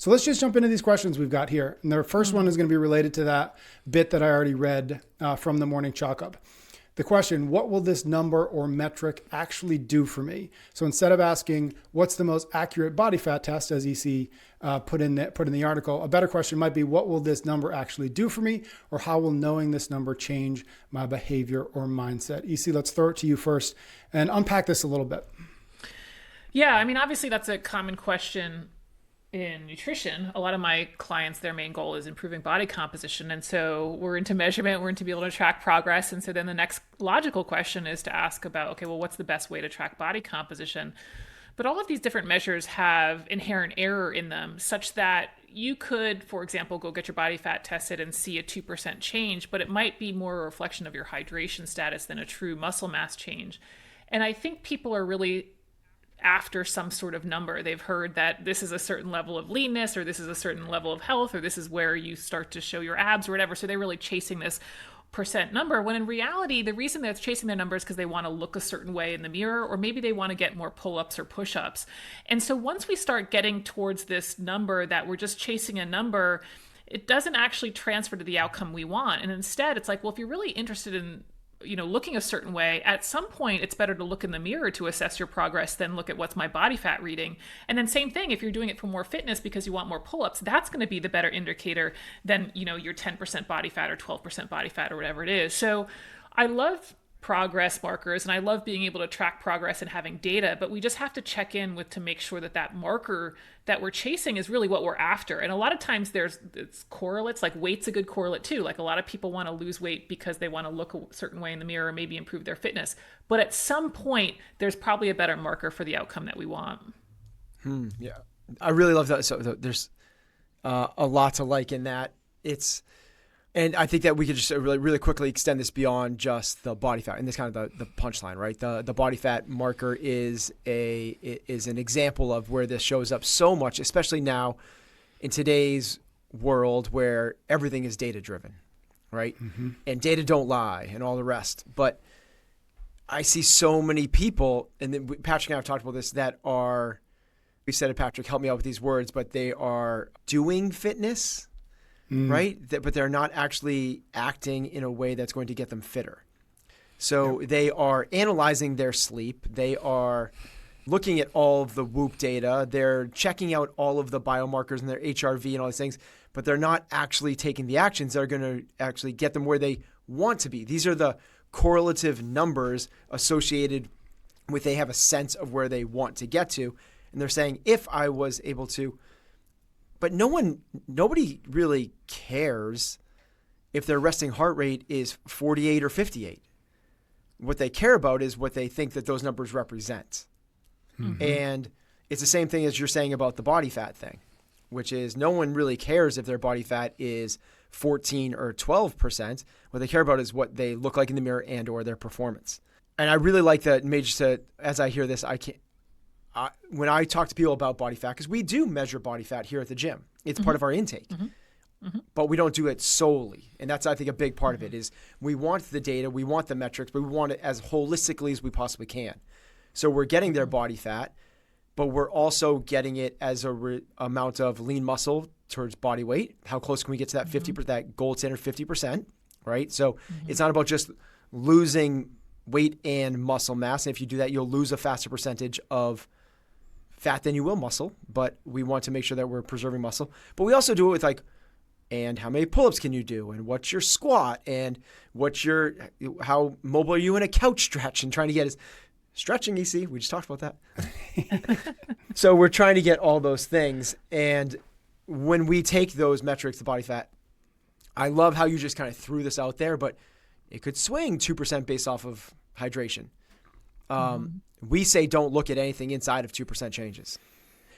So let's just jump into these questions we've got here. And the first one is going to be related to that bit that I already read from the Morning Chalk Up. The question, what will this number or metric actually do for me? So instead of asking, what's the most accurate body fat test, as EC put in the article, a better question might be, what will this number actually do for me? Or how will knowing this number change my behavior or mindset? EC, let's throw it to you first and unpack this a little bit. Yeah, I mean, obviously that's a common question in nutrition. A lot of my clients, their main goal is improving body composition. And so we're into measurement, we're into being able to track progress. And so then the next logical question is to ask about, okay, well, what's the best way to track body composition? But all of these different measures have inherent error in them, such that you could, for example, go get your body fat tested and see a 2% change, but it might be more a reflection of your hydration status than a true muscle mass change. And I think people are really after some sort of number. They've heard that this is a certain level of leanness, or this is a certain level of health, or this is where you start to show your abs or whatever. So they're really chasing this percent number, when in reality, the reason they're chasing their number is because they want to look a certain way in the mirror, or maybe they want to get more pull-ups or push-ups. And so once we start getting towards this number that we're just chasing a number, it doesn't actually transfer to the outcome we want. And instead, it's like, well, if you're really interested in looking a certain way, at some point it's better to look in the mirror to assess your progress than look at what's my body fat reading. And then same thing, if you're doing it for more fitness because you want more pull-ups, that's going to be the better indicator than, your 10% body fat or 12% body fat or whatever it is. So I love progress markers, and I love being able to track progress and having data, but we just have to check in with to make sure that that marker that we're chasing is really what we're after. And a lot of times it's correlates, like weight's a good correlate too. Like a lot of people want to lose weight because they want to look a certain way in the mirror, maybe improve their fitness. But at some point, there's probably a better marker for the outcome that we want. Yeah, I really love that. So there's a lot to like in that. And I think that we could just really, really quickly extend this beyond just the body fat, and this kind of the punchline, right? The body fat marker is an example of where this shows up so much, especially now in today's world where everything is data driven, right? Mm-hmm. And data don't lie and all the rest. But I see so many people, and then Patrick and I have talked about this, that are, we said it, Patrick, help me out with these words, but they are doing fitness, right? But they're not actually acting in a way that's going to get them fitter. So They are analyzing their sleep. They are looking at all of the Whoop data. They're checking out all of the biomarkers and their HRV and all these things, but they're not actually taking the actions that are going to actually get them where they want to be. These are the correlative numbers associated with they have a sense of where they want to get to. And they're saying, if I was able to, but nobody really cares if their resting heart rate is 48 or 58. What they care about is what they think that those numbers represent. Mm-hmm. And it's the same thing as you're saying about the body fat thing, which is no one really cares if their body fat is 14 or 12%. What they care about is what they look like in the mirror and or their performance. And I really like that, as I hear this, when I talk to people about body fat, because we do measure body fat here at the gym. It's part of our intake. Mm-hmm. Mm-hmm. But we don't do it solely. And that's, I think, a big part of it is we want the data, we want the metrics, but we want it as holistically as we possibly can. So we're getting their body fat, but we're also getting it as amount of lean muscle towards body weight. How close can we get to that 50%, that gold standard 50%, right? So it's not about just losing weight and muscle mass. And if you do that, you'll lose a faster percentage of fat than you will muscle, but we want to make sure that we're preserving muscle. But we also do it with and how many pull-ups can you do? And what's your squat? And how mobile are you in a couch stretch? And trying to get stretching, EC, we just talked about that. So we're trying to get all those things. And when we take those metrics, the body fat, I love how you just kind of threw this out there, but it could swing 2% based off of hydration. We say don't look at anything inside of 2% changes.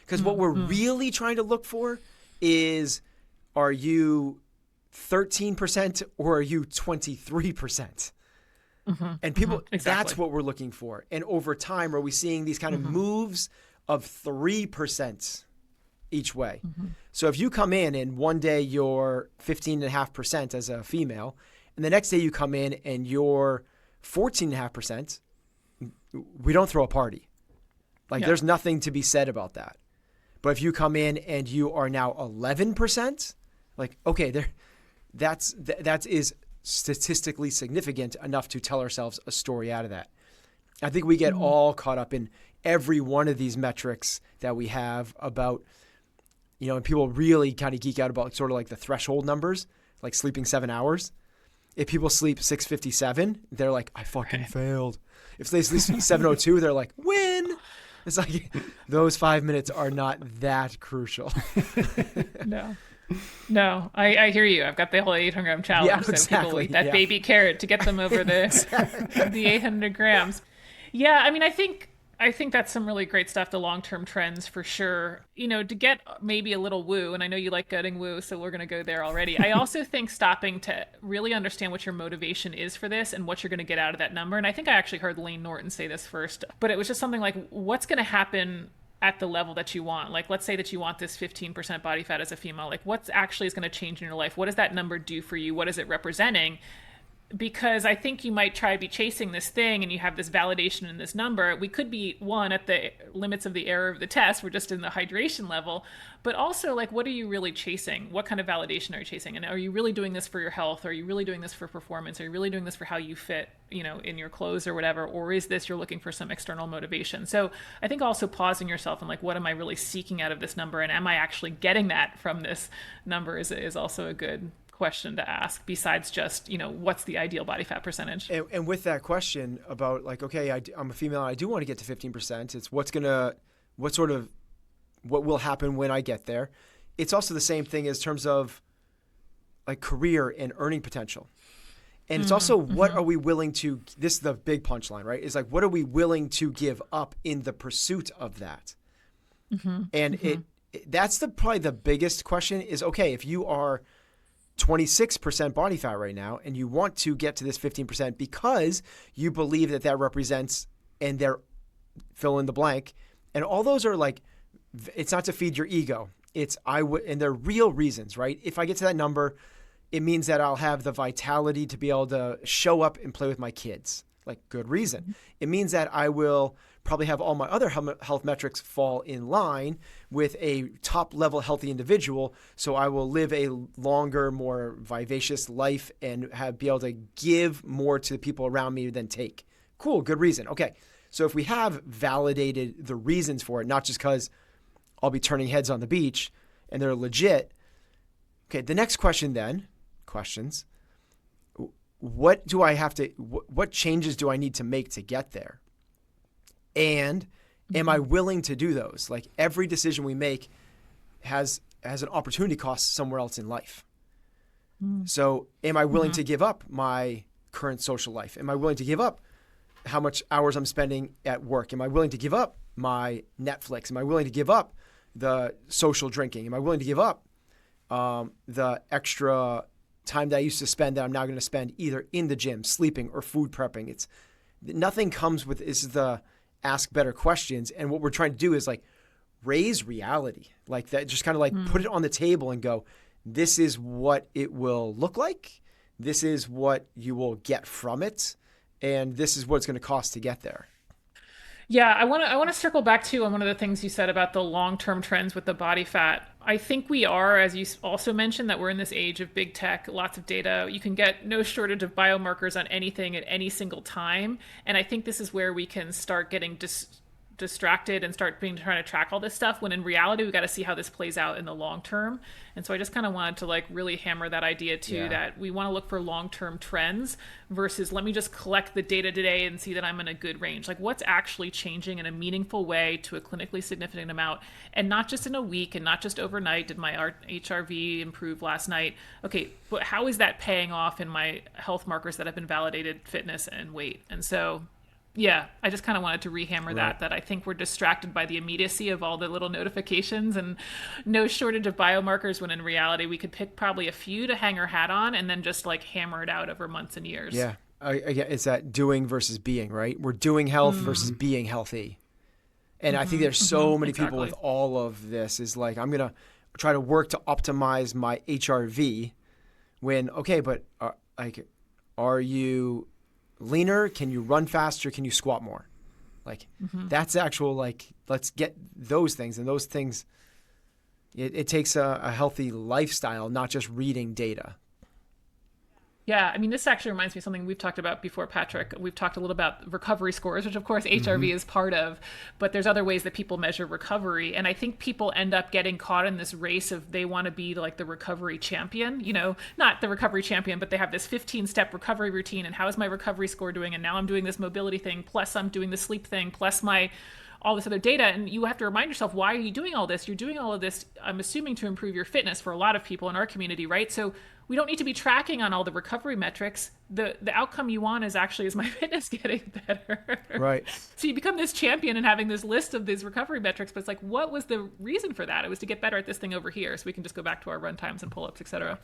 Because what we're really trying to look for is, are you 13% or are you 23%? And people, that's what we're looking for. And over time, are we seeing these kind of moves of 3% each way? So if you come in and one day you're 15.5% as a female, and the next day you come in and you're 14.5%, we don't throw a party. There's nothing to be said about that. But if you come in and you are now 11%, like, okay, that is statistically significant enough to tell ourselves a story out of that. I think we get all caught up in every one of these metrics that we have about, and people really kind of geek out about sort of like the threshold numbers, like sleeping 7 hours. If people sleep 6:57, they're like, I fucking failed. If they sleep 7:02, they're like, win. It's like those 5 minutes are not that crucial. No, I hear you. I've got the whole 800-gram challenge. Yeah, so exactly. people eat that baby carrot to get them over the 800 grams. Yeah, I mean, I think that's some really great stuff, the long-term trends for sure. To get maybe a little woo, and I know you like getting woo, so we're going to go there already. I also think stopping to really understand what your motivation is for this and what you're going to get out of that number. And I think I actually heard Lane Norton say this first, but it was just something like, what's going to happen at the level that you want? Like, let's say that you want this 15% body fat as a female. Like, what's actually is going to change in your life? What does that number do for you? What is it representing? Because I think you might try to be chasing this thing and you have this validation in this number. We could be, one, at the limits of the error of the test. We're just in the hydration level. But also, like, what are you really chasing? What kind of validation are you chasing? And are you really doing this for your health? Are you really doing this for performance? Are you really doing this for how you fit, in your clothes or whatever? Or is this you're looking for some external motivation? So I think also pausing yourself and like, what am I really seeking out of this number? And am I actually getting that from this number is also a good question to ask, besides just, what's the ideal body fat percentage? And with that question about like, okay, I'm a female, I do want to get to 15%. It's what will happen when I get there. It's also the same thing as terms of like career and earning potential. And it's also what are we willing to, this is the big punchline, right? It's like, what are we willing to give up in the pursuit of that? And that's probably the biggest question is, okay, if you are 26% body fat right now, and you want to get to this 15% because you believe that represents, and they're fill in the blank. And all those are like, it's not to feed your ego. And they're real reasons, right? If I get to that number, it means that I'll have the vitality to be able to show up and play with my kids. Like, good reason. It means that I will probably have all my other health metrics fall in line with a top level healthy individual. So I will live a longer, more vivacious life and be able to give more to the people around me than take. Cool. Good reason. Okay. So if we have validated the reasons for it, not just because I'll be turning heads on the beach and they're legit. Okay. The next questions. What changes do I need to make to get there? And am I willing to do those? Like, every decision we make has an opportunity cost somewhere else in life. So am I willing to give up my current social life? Am I willing to give up how much hours I'm spending at work? Am I willing to give up my Netflix? Am I willing to give up the social drinking? Am I willing to give up the extra time that I used to spend that I'm now going to spend either in the gym, sleeping, or food prepping? Nothing comes with this is the ask better questions. And what we're trying to do is like raise reality, like that, just kind of like put it on the table and go, this is what it will look like. This is what you will get from it. And this is what it's going to cost to get there. Yeah, I want to circle back to on one of the things you said about the long-term trends with the body fat. I think we are, as you also mentioned, that we're in this age of big tech, lots of data. You can get no shortage of biomarkers on anything at any single time. And I think this is where we can start getting distracted and start trying to track all this stuff, when in reality we got to see how this plays out in the long term. And so I just kind of wanted to like really hammer that idea too, that we want to look for long-term trends versus let me just collect the data today and see that I'm in a good range. Like, what's actually changing in a meaningful way to a clinically significant amount, and not just in a week and not just overnight. Did my HRV improve last night? Okay, but how is that paying off in my health markers that have been validated, fitness and weight? And so yeah, I just kind of wanted to rehammer that I think we're distracted by the immediacy of all the little notifications and no shortage of biomarkers, when in reality we could pick probably a few to hang our hat on and then just like hammer it out over months and years. Yeah, it's that doing versus being, right? We're doing health versus being healthy. And I think there's so many people with all of this is like, I'm going to try to work to optimize my HRV when, okay, but are you leaner? Can you run faster? Can you squat more? Like that's actual, like, let's get those things, and those things It takes a healthy lifestyle, not just reading data. Yeah, I mean, this actually reminds me of something we've talked about before, Patrick. We've talked a little about recovery scores, which of course HRV is part of, but there's other ways that people measure recovery. And I think people end up getting caught in this race of they want to be like the recovery champion, not the recovery champion, but they have this 15-step recovery routine. And how is my recovery score doing? And now I'm doing this mobility thing, plus I'm doing the sleep thing, plus all this other data. And you have to remind yourself, why are you doing all this? You're doing all of this, I'm assuming, to improve your fitness for a lot of people in our community, right? So we don't need to be tracking on all the recovery metrics. The outcome you want is actually, is my fitness getting better? Right. So you become this champion and having this list of these recovery metrics, but it's like, what was the reason for that? It was to get better at this thing over here, so we can just go back to our run times and pull-ups, et cetera.